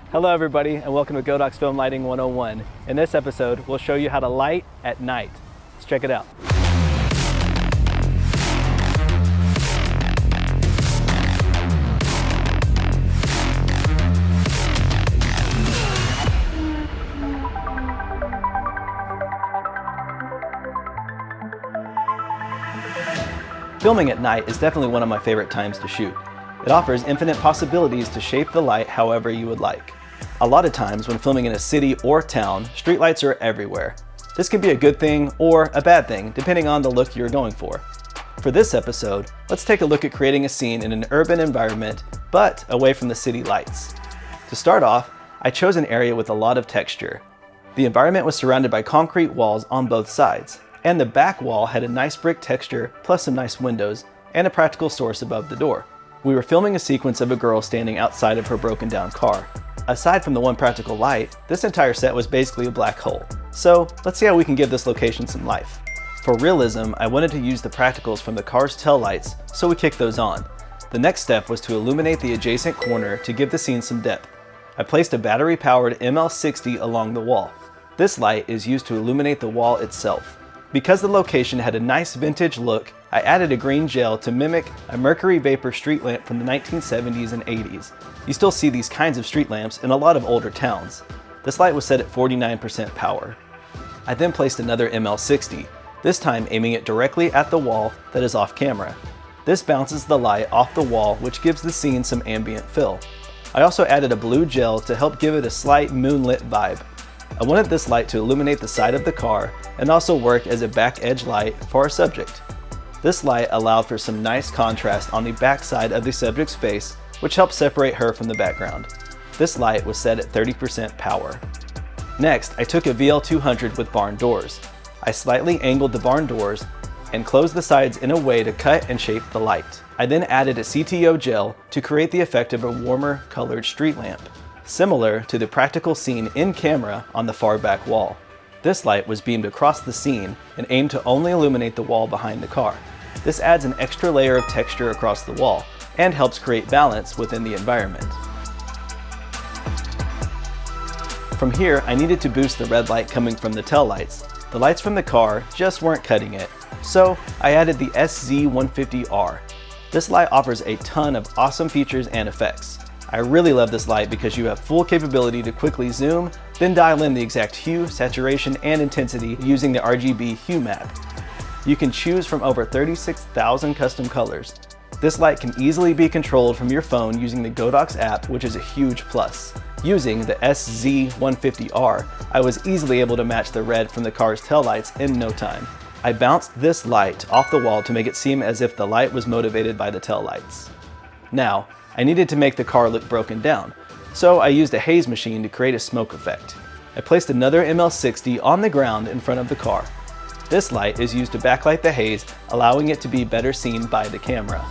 Hello everybody, and welcome to Godox Film Lighting 101. In this episode, we'll show you how to light at night. Let's check it out. Filming at night is definitely one of my favorite times to shoot. It offers infinite possibilities to shape the light however you would like. A lot of times when filming in a city or town, streetlights are everywhere. This can be a good thing or a bad thing, depending on the look you're going for. For this episode, let's take a look at creating a scene in an urban environment, but away from the city lights. To start off, I chose an area with a lot of texture. The environment was surrounded by concrete walls on both sides, and the back wall had a nice brick texture plus some nice windows and a practical source above the door. We were filming a sequence of a girl standing outside of her broken down car. Aside from the one practical light, this entire set was basically a black hole. So let's see how we can give this location some life. For realism, I wanted to use the practicals from the car's tail lights, so we kicked those on. The next step was to illuminate the adjacent corner to give the scene some depth. I placed a battery-powered ML60 along the wall. This light is used to illuminate the wall itself. Because the location had a nice vintage look, I added a green gel to mimic a mercury vapor street lamp from the 1970s and 80s. You still see these kinds of street lamps in a lot of older towns. This light was set at 49% power. I then placed another ML60, this time aiming it directly at the wall that is off camera. This bounces the light off the wall, which gives the scene some ambient fill. I also added a blue gel to help give it a slight moonlit vibe. I wanted this light to illuminate the side of the car and also work as a back edge light for our subject. This light allowed for some nice contrast on the back side of the subject's face, which helped separate her from the background. This light was set at 30% power. Next, I took a VL200 with barn doors. I slightly angled the barn doors and closed the sides in a way to cut and shape the light. I then added a CTO gel to create the effect of a warmer colored street lamp, similar to the practical scene in camera on the far back wall. This light was beamed across the scene and aimed to only illuminate the wall behind the car. This adds an extra layer of texture across the wall and helps create balance within the environment. From here, I needed to boost the red light coming from the tail lights. The lights from the car just weren't cutting it, so I added the SZ150R. This light offers a ton of awesome features and effects. I really love this light because you have full capability to quickly zoom, then dial in the exact hue, saturation, and intensity using the RGB hue map. You can choose from over 36,000 custom colors. This light can easily be controlled from your phone using the Godox app, which is a huge plus. Using the SZ150R, I was easily able to match the red from the car's taillights in no time. I bounced this light off the wall to make it seem as if the light was motivated by the taillights. Now, I needed to make the car look broken down, so I used a haze machine to create a smoke effect. I placed another ML60 on the ground in front of the car. This light is used to backlight the haze, allowing it to be better seen by the camera.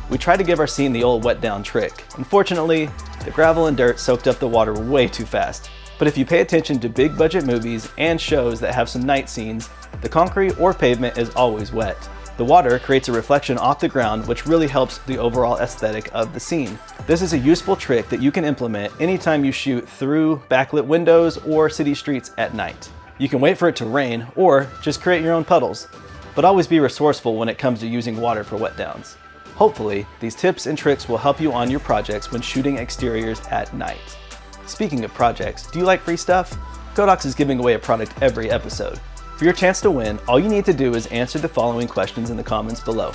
We tried to give our scene the old wet down trick. Unfortunately, the gravel and dirt soaked up the water way too fast. But if you pay attention to big budget movies and shows that have some night scenes, the concrete or pavement is always wet. The water creates a reflection off the ground, which really helps the overall aesthetic of the scene. This is a useful trick that you can implement anytime you shoot through backlit windows or city streets at night. You can wait for it to rain or just create your own puddles, but always be resourceful when it comes to using water for wet downs. Hopefully, these tips and tricks will help you on your projects when shooting exteriors at night. Speaking of projects, do you like free stuff? Godox is giving away a product every episode. For your chance to win, all you need to do is answer the following questions in the comments below.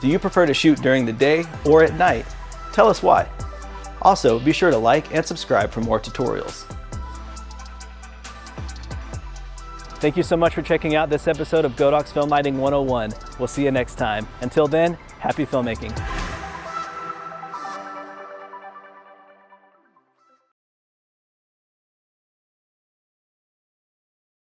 Do you prefer to shoot during the day or at night? Tell us why. Also, be sure to like and subscribe for more tutorials. Thank you so much for checking out this episode of Godox Film Lighting 101. We'll see you next time. Until then, happy filmmaking.